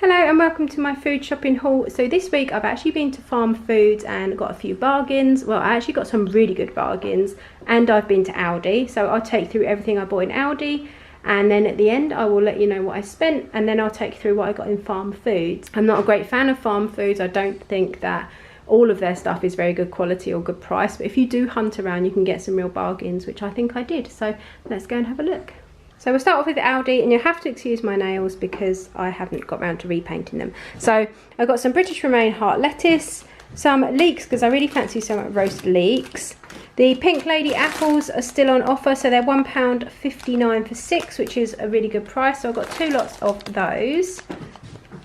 Hello and welcome to my food shopping haul. So this week I've actually been to Farmfoods and got a few bargains. Well, I actually got some really good bargains, and I've been to Aldi. So I'll take through everything I bought in Aldi, and then at the end I will let you know what I spent, and then I'll take you through what I got in Farmfoods. I'm not a great fan of Farmfoods. I don't think that all of their stuff is very good quality or good price, but if you do hunt around you can get some real bargains, which I think I did. So let's go and have a look. So we'll start off with Aldi, and you'll have to excuse my nails because I haven't got around to repainting them. So I got some British romaine heart lettuce, some leeks because I really fancy some roast leeks. The Pink Lady apples are still on offer, so they're £1.59 for 6, which is a really good price. So I've got 2 lots of those.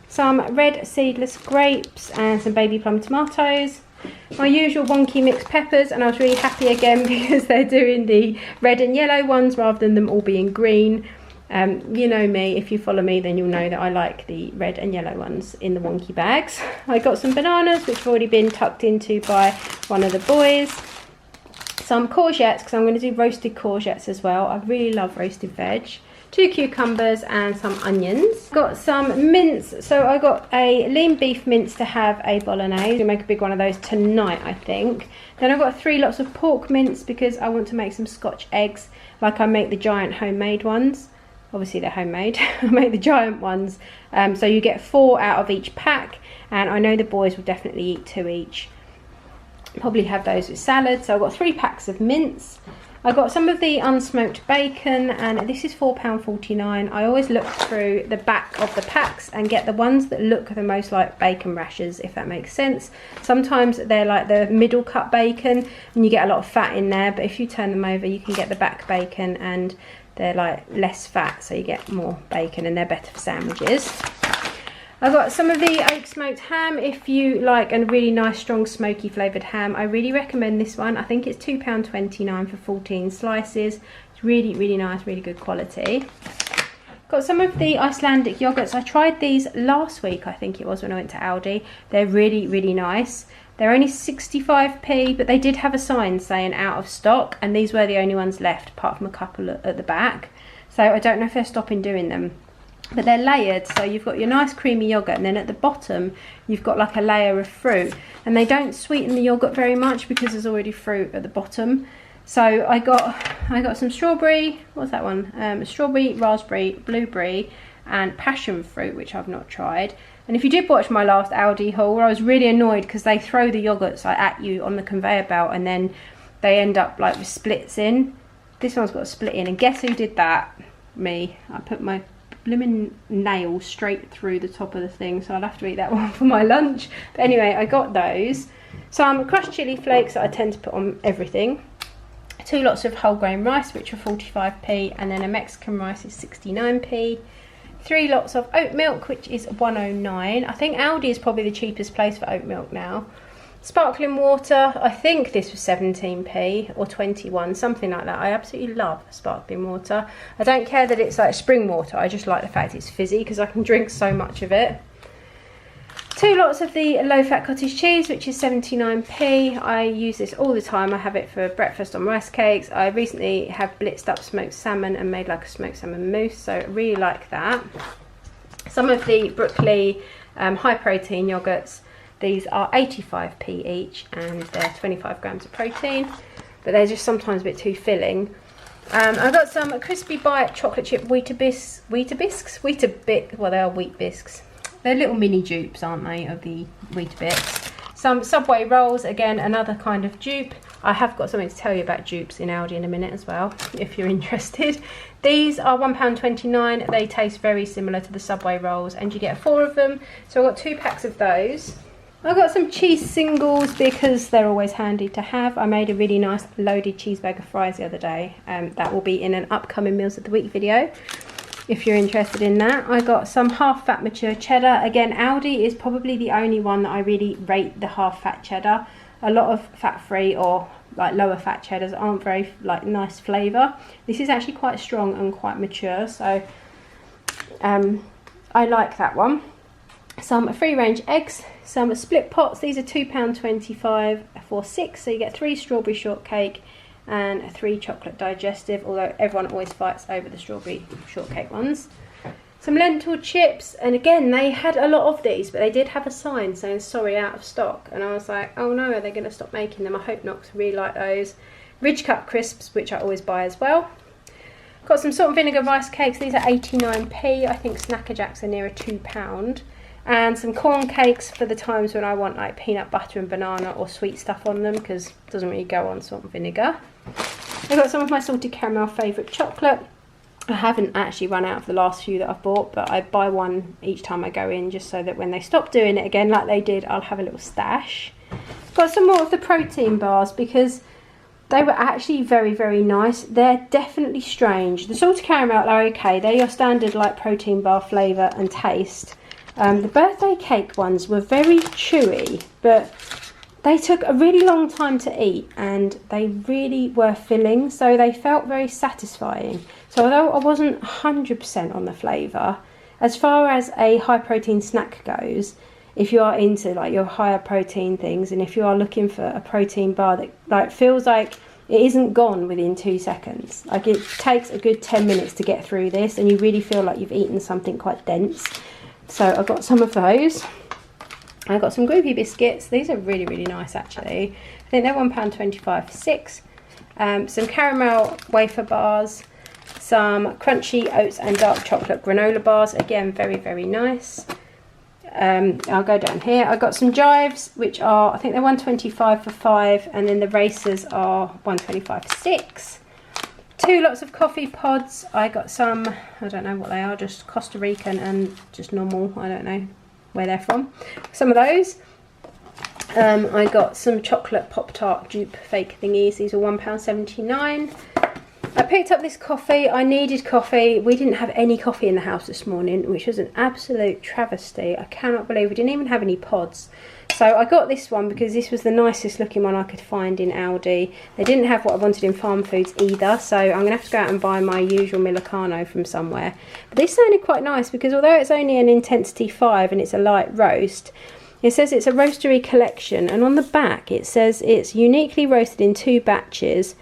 Some red seedless grapes and some baby plum tomatoes. My usual wonky mixed peppers, and I was really happy again because they're doing the red and yellow ones rather than them all being green. You know me, if you follow me then you'll know that I like the red and yellow ones in the wonky bags. I got some bananas which have already been tucked into by one of the boys. Some courgettes because I'm going to do roasted courgettes as well. I really love roasted veg. 2 cucumbers and some onions. Got some mince, so I got a lean beef mince to have a bolognese. I'm gonna make a big one of those tonight, I think. Then I've got 3 lots of pork mince because I want to make some Scotch eggs, like I make the giant homemade ones. Obviously they're homemade. I make the giant ones. So you get 4 out of each pack, and I know the boys will definitely eat 2 each. Probably have those with salad. So I've got 3 packs of mince. I got some of the unsmoked bacon, and this is £4.49. I always look through the back of the packs and get the ones that look the most like bacon rashers, if that makes sense. Sometimes they're like the middle cut bacon and you get a lot of fat in there, but if you turn them over you can get the back bacon and they're like less fat, so you get more bacon and they're better for sandwiches. I got some of the oak smoked ham. If you like a really nice strong smoky flavoured ham, I really recommend this one. I think it's £2.29 for 14 slices. It's really nice, really good quality. Got some of the Icelandic yogurts. I tried these last week, I think it was, when I went to Aldi. They're really nice. They're only 65p, but they did have a sign saying out of stock, and these were the only ones left apart from a couple at the back. So I don't know if they're stopping doing them. But they're layered, so you've got your nice creamy yogurt, and then at the bottom you've got like a layer of fruit, and they don't sweeten the yogurt very much because there's already fruit at the bottom. So I got some strawberry, what's that one, strawberry, raspberry, blueberry and passion fruit, which I've not tried. And if you did watch my last Aldi haul, I was really annoyed because they throw the yogurts like at you on the conveyor belt, and then they end up like with splits in. This one's got a split in, and guess who did that? Me. I put my blooming nail straight through the top of the thing, so I'll have to eat that one for my lunch. But anyway, I got those. Some crushed chili flakes that I tend to put on everything. 2 lots of whole grain rice, which are 45p, and then a Mexican rice is 69p. 3 lots of oat milk, which is 109. I think Aldi is probably the cheapest place for oat milk now. Sparkling water, I think this was 17p or 21, something like that. I absolutely love sparkling water. I don't care that it's like spring water, I just like the fact it's fizzy because I can drink so much of it. 2 lots of the low-fat cottage cheese, which is 79p. I use this all the time. I have it for breakfast on rice cakes. I recently have blitzed up smoked salmon and made like a smoked salmon mousse, so I really like that. Some of the Brooklyn high protein yogurts. These are 85p each, and they're 25 grams of protein, but they're just sometimes a bit too filling. I got some Crispy Bite chocolate chip well, they are wheat bisques. They're little mini dupes, aren't they, of the Weetabix. Some Subway rolls, again, another kind of dupe. I have got something to tell you about dupes in Aldi in a minute as well, if you're interested. These are £1.29. They taste very similar to the Subway rolls, and you get 4 of them. So I've got 2 packs of those. I got some cheese singles because they're always handy to have. I made a really nice loaded cheeseburger fries the other day. That will be in an upcoming Meals of the Week video if you're interested in that. I got some half fat mature cheddar. Again, Aldi is probably the only one that I really rate the half fat cheddar. A lot of fat free or like lower fat cheddars aren't very like nice flavour. This is actually quite strong and quite mature, so I like that one. Some free range eggs, some split pots. These are £2.25 for 6, so you get 3 strawberry shortcake and 3 chocolate digestive, although everyone always fights over the strawberry shortcake ones. Some lentil chips, and again they had a lot of these, but they did have a sign saying sorry, out of stock, and I was like, oh no, are they going to stop making them? I hope not, because I really like those. Ridge Cut crisps, which I always buy as well. Got some salt and vinegar rice cakes. These are 89p. I think Snacker Jacks are nearer £2. And some corn cakes for the times when I want like peanut butter and banana or sweet stuff on them, because it doesn't really go on salt and vinegar. I've got some of my salted caramel favourite chocolate. I haven't actually run out of the last few that I've bought, but I buy one each time I go in, just so that when they stop doing it again like they did, I'll have a little stash. Got some more of the protein bars, because they were actually very, very nice. They're definitely strange. The salted caramel are okay. They're your standard like protein bar flavour and taste. The birthday cake ones were very chewy, but they took a really long time to eat, and they really were filling, so they felt very satisfying. So although I wasn't 100% on the flavour, as far as a high protein snack goes, if you are into like your higher protein things, and if you are looking for a protein bar that like feels like it isn't gone within 2 seconds, like it takes a good 10 minutes to get through this, and you really feel like you've eaten something quite dense. So I got some of those. I got some groupie biscuits. These are really, really nice actually. I think they're £1.25 for 6. Some caramel wafer bars, some crunchy oats and dark chocolate granola bars. Again, very, very nice. I'll go down here. I got some Jives, which are, I think they're £1.25 for 5, and then the Racers are £1.25 for 6. 2 lots of coffee pods. I got some, I don't know what they are, just Costa Rican and just normal, I don't know where they're from. Some of those. I got some chocolate Pop-Tart dupe fake thingies. These are £1.79. I picked up this coffee. I needed coffee. We didn't have any coffee in the house this morning, which was an absolute travesty. I cannot believe we didn't even have any pods. So I got this one because this was the nicest looking one I could find in Aldi. They didn't have what I wanted in Farmfoods either, so I'm going to have to go out and buy my usual Millicano from somewhere. But this sounded quite nice, because although it's only an intensity 5 and it's a light roast, it says it's a roastery collection, and on the back it says it's uniquely roasted in 2 batches,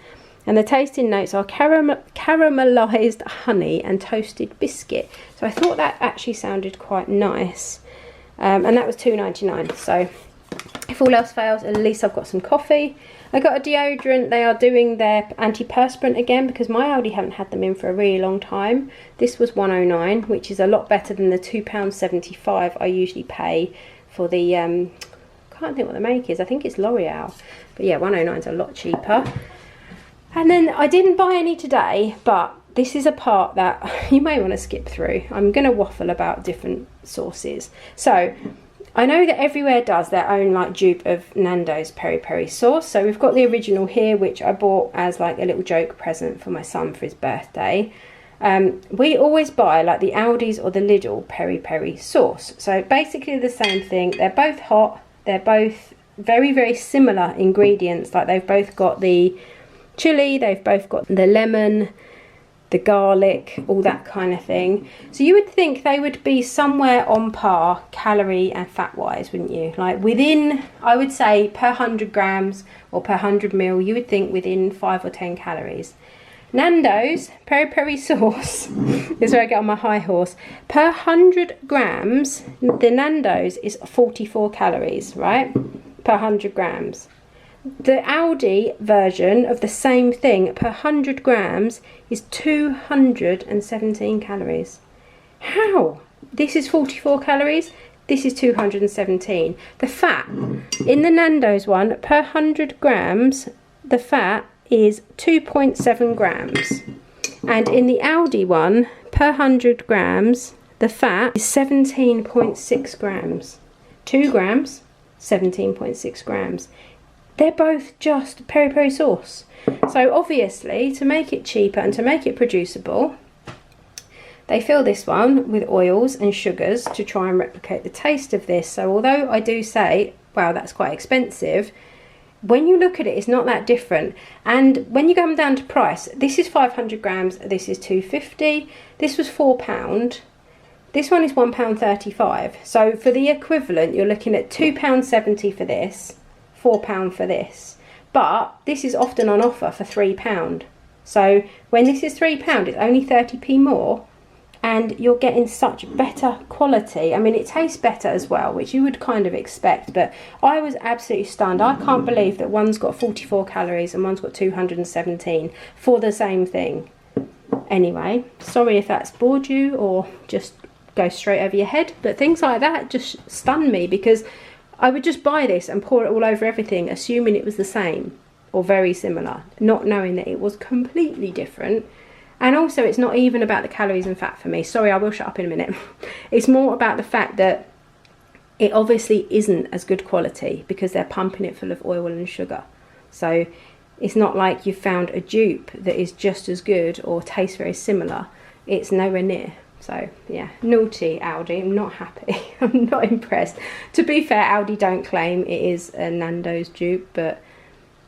and the tasting notes are caramelised honey and toasted biscuit. So I thought that actually sounded quite nice. And that was £2.99. So if all else fails, at least I've got some coffee. I got a deodorant. They are doing their antiperspirant again, because my Aldi haven't had them in for a really long time. This was £1.09, which is a lot better than the £2.75 I usually pay for the, I can't think what the make is. I think it's L'Oreal. But yeah, £1.09 is a lot cheaper. And then I didn't buy any today, but this is a part that you may want to skip through. I'm going to waffle about different sauces. So I know that everywhere does their own like dupe of Nando's peri peri sauce. So we've got the original here, which I bought as like a little joke present for my son for his birthday. We always buy like the Aldi's or the Lidl peri peri sauce. So basically the same thing. They're both hot. They're both very, very similar ingredients. Like they've both got the chili, they've both got the lemon, the garlic, all that kind of thing. So you would think they would be somewhere on par calorie and fat wise, wouldn't you? Like within, I would say per 100 grams or per 100 mil, you would think within 5 or 10 calories. Nando's peri peri sauce is where I get on my high horse. Per 100 grams, the Nando's is 44 calories, right? Per 100 grams. The Aldi version of the same thing per 100 grams is 217 calories. How? This is 44 calories, this is 217. The fat in the Nando's one per 100 grams, the fat is 2.7 grams. And in the Aldi one per 100 grams, the fat is 17.6 grams. 2 grams, 17.6 grams. They're both just peri peri sauce. So obviously, to make it cheaper and to make it producible, they fill this one with oils and sugars to try and replicate the taste of this. So although I do say, wow, that's quite expensive, when you look at it, it's not that different. And when you come down to price, this is 500 grams, this is £2.50, this was £4. This one is £1.35. So for the equivalent, you're looking at £2.70 for this, £4 for this, but this is often on offer for £3. So when this is £3, it's only 30p more. and you're getting such better quality. I mean, it tastes better as well, which you would kind of expect, but I was absolutely stunned. I can't believe that one's got 44 calories and one's got 217 for the same thing. Anyway, sorry if that's bored you or just go straight over your head, but things like that just stun me, because I would just buy this and pour it all over everything, assuming it was the same or very similar, not knowing that it was completely different. And also, it's not even about the calories and fat for me. Sorry, I will shut up in a minute. It's more about the fact that it obviously isn't as good quality because they're pumping it full of oil and sugar. So it's not like you've found a dupe that is just as good or tastes very similar. It's nowhere near. So yeah, naughty Aldi. I'm not happy. I'm not impressed. To be fair, Aldi don't claim it is a Nando's dupe, but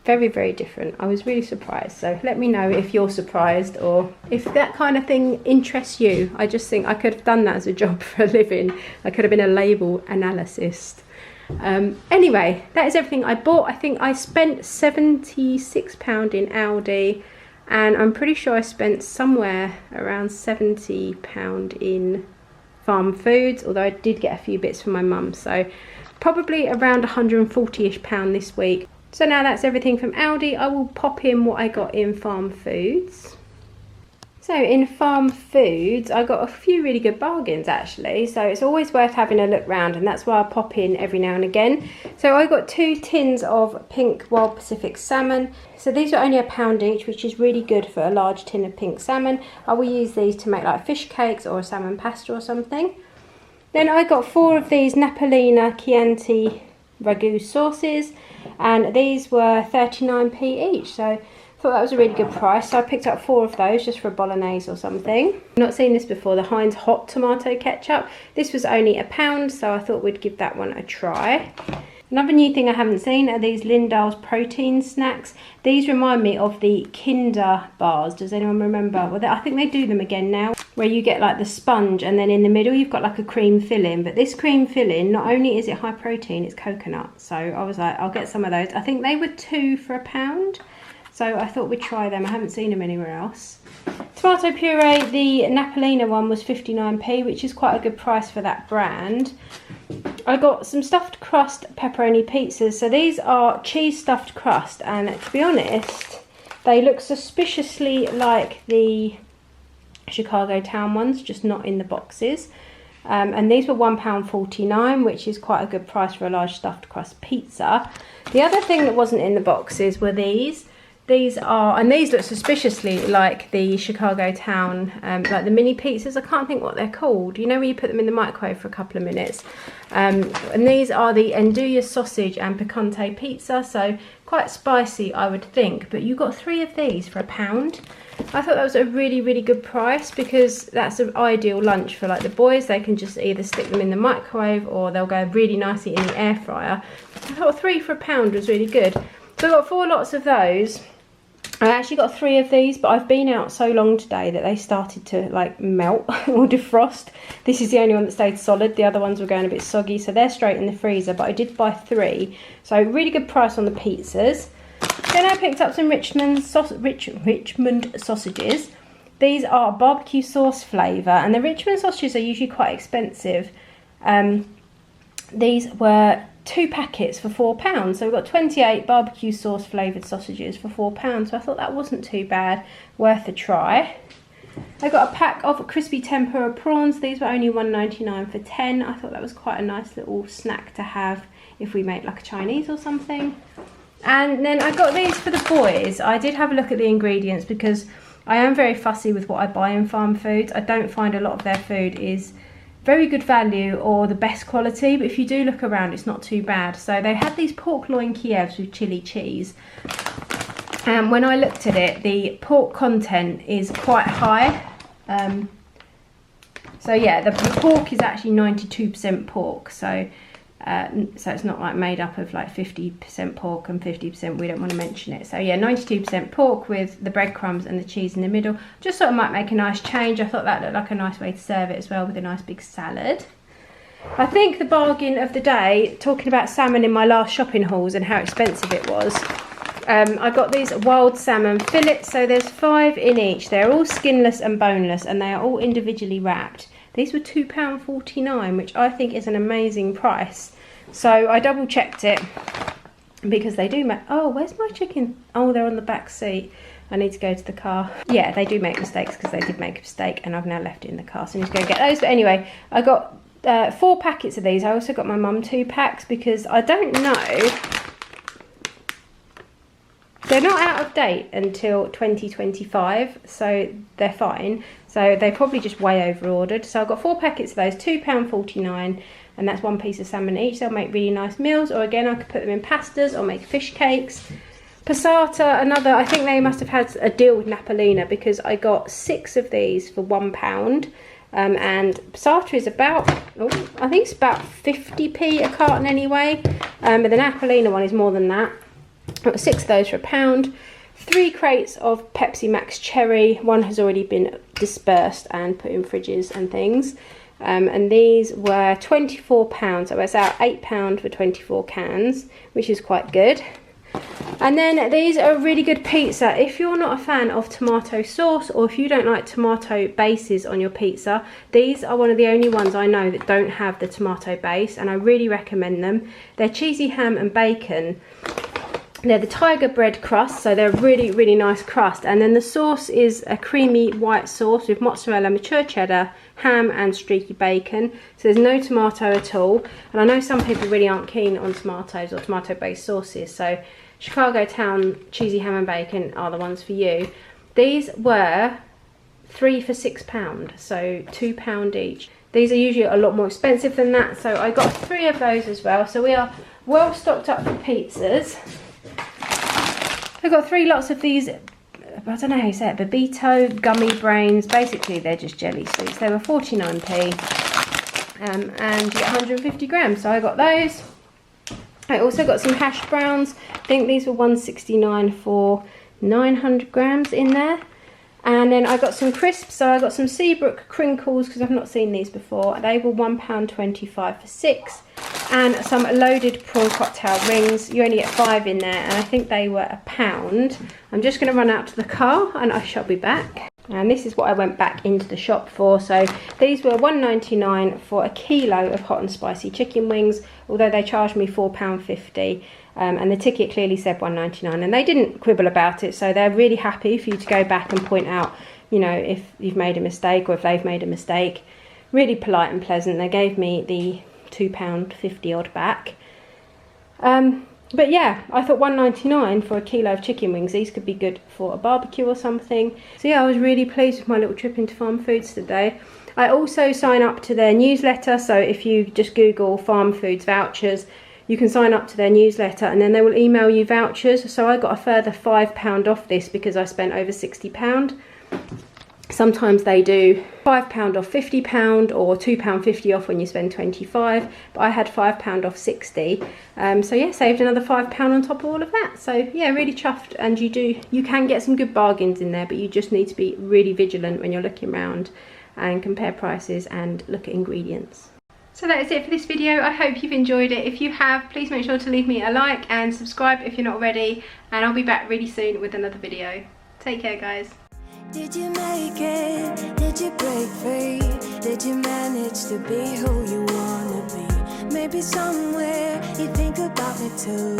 very, very different. I was really surprised. So let me know if you're surprised or if that kind of thing interests you. I just think I could have done that as a job for a living. I could have been a label analyst. Anyway, that is everything I bought. I think I spent £76 in Aldi, and I'm pretty sure I spent somewhere around £70 in Farmfoods, although I did get a few bits from my mum. So probably around £140-ish this week. So now that's everything from Aldi. I will pop in what I got in Farmfoods. So in Farmfoods, I got a few really good bargains actually. So it's always worth having a look round, and that's why I pop in every now and again. So I got 2 tins of pink Wild Pacific salmon. So these are only £1 each, which is really good for a large tin of pink salmon. I will use these to make like fish cakes or a salmon pasta or something. Then I got 4 of these Napolina Chianti ragu sauces, and these were 39p each, so I thought that was a really good price. So I picked up 4 of those just for a bolognese or something. I've not seen this before, the Heinz hot tomato ketchup. This was only £1, so I thought we'd give that one a try. Another new thing I haven't seen are these Lindale's protein snacks. These remind me of the Kinder bars. Does anyone remember? Well, I think they do them again now, where you get like the sponge and then in the middle you've got like a cream filling. But this cream filling, not only is it high protein, it's coconut. So I was like, I'll get some of those. I think they were 2 for £1. So I thought we'd try them. I haven't seen them anywhere else. Tomato puree, the Napolina one was 59p, which is quite a good price for that brand. I got some stuffed crust pepperoni pizzas. So these are cheese stuffed crust, and to be honest, they look suspiciously like the Chicago town ones, just not in the boxes. And these were £1.49, which is quite a good price for a large stuffed crust pizza. The other thing that wasn't in the boxes were these. These look suspiciously like the Chicago town, like the mini pizzas. I can't think what they're called. You know, where you put them in the microwave for a couple of minutes. And these are the andouille sausage and picante pizza, so quite spicy, I would think. But you got 3 of these for £1. I thought that was a really, really good price, because that's an ideal lunch for like the boys. They can just either stick them in the microwave or they'll go really nicely in the air fryer. I thought 3 for £1 was really good. So I got 4 lots of those. I actually got 3 of these, but I've been out so long today that they started to like melt or defrost. This is the only one that stayed solid. The other ones were going a bit soggy, so they're straight in the freezer, but I did buy 3. So really good price on the pizzas. Then I picked up some Richmond sausages. These are barbecue sauce flavour, and the Richmond sausages are usually quite expensive. These were 2 packets for £4, so we've got 28 barbecue sauce flavoured sausages for £4, so I thought that wasn't too bad, worth a try. I got a pack of crispy tempura prawns. These were only £1.99 for 10. I thought that was quite a nice little snack to have if we make like a Chinese or something. And then I got these for the boys. I did have a look at the ingredients because I am very fussy with what I buy in Farmfoods. I don't find a lot of their food is very good value or the best quality, but if you do look around, it's not too bad. So they had these pork loin Kievs with chili cheese, and when I looked at it, the pork content is quite high. So yeah, the pork is actually 92% pork, so it's not like made up of like 50% pork and 50% we don't want to mention it. So yeah, 92% pork with the breadcrumbs and the cheese in the middle. Just thought it might make a nice change. I thought that looked like a nice way to serve it as well, with a nice big salad. I think the bargain of the day, talking about salmon in my last shopping hauls and how expensive it was, I got these wild salmon fillets, so there's 5 in each. They're all skinless and boneless, and they are all individually wrapped. These were £2.49, which I think is an amazing price. So I double checked it because they do make... Oh, where's my chicken? Oh, they're on the back seat. I need to go to the car. Yeah, they do make mistakes because they did make a mistake, and I've now left it in the car, so I need to go get those. But anyway, I got 4 packets of these. I also got my mum 2 packs because I don't know... They're not out of date until 2025, so they're fine. So they probably just way over ordered. So I've got 4 packets of those, £2.49, and that's 1 piece of salmon each. They'll make really nice meals, or again, I could put them in pastas or make fish cakes. Passata, another, I think they must have had a deal with Napolina because I got 6 of these for £1. And passata is about, I think it's about 50p a carton anyway. But the Napolina one is more than that. I got 6 of those for £1. 3 crates of Pepsi Max Cherry. One has already been dispersed and put in fridges and things. And these were £24, so it's out £8 for 24 cans, which is quite good. And then these are a really good pizza. If you're not a fan of tomato sauce, or if you don't like tomato bases on your pizza, these are one of the only ones I know that don't have the tomato base, and I really recommend them. They're cheesy ham and bacon. They're the tiger bread crust, so they're really, really nice crust. And then the sauce is a creamy white sauce with mozzarella, mature cheddar, ham and streaky bacon. So there's no tomato at all. And I know some people really aren't keen on tomatoes or tomato-based sauces, so Chicago Town cheesy ham and bacon are the ones for you. These were 3 for £6, so £2 each. These are usually a lot more expensive than that, so I got 3 of those as well. So we are well stocked up for pizzas. I've got 3 lots of these, I don't know how you say it, Babito gummy brains. Basically, they're just jelly sweets. They were 49p, and you get 150 grams, so I got those. I also got some hash browns. I think these were £1.69 for 900 grams in there. And then I got some crisps, so I got some Seabrook crinkles because I've not seen these before. They were £1.25 for 6. And some loaded prawn cocktail rings. You only get 5 in there, and I think they were £1. I'm just going to run out to the car and I shall be back. And this is what I went back into the shop for. So these were £1.99 for a kilo of hot and spicy chicken wings, although they charged me £4.50. And the ticket clearly said £1.99, and they didn't quibble about it, so they're really happy for you to go back and point out, you know, if you've made a mistake or if they've made a mistake. Really polite and pleasant. They gave me the £2.50 odd back. But yeah, I thought £1.99 for a kilo of chicken wings. These could be good for a barbecue or something. So yeah, I was really pleased with my little trip into Farmfoods today. I also sign up to their newsletter, so if you just Google Farmfoods vouchers, you can sign up to their newsletter and then they will email you vouchers. So I got a further £5 off this because I spent over £60. Sometimes they do £5 off £50 or £2.50 off when you spend 25, but I had £5 off 60. So yeah, saved another £5 on top of all of that. So yeah, really chuffed. And you can get some good bargains in there, but you just need to be really vigilant when you're looking around and compare prices and look at ingredients. So that is it for this video. I hope you've enjoyed it. If you have, please make sure to leave me a like and subscribe if you're not already, and I'll be back really soon with another video. Take care, guys. Did you make it? Did you break free? Did you manage to be who you wanna be? Maybe somewhere you think about me too.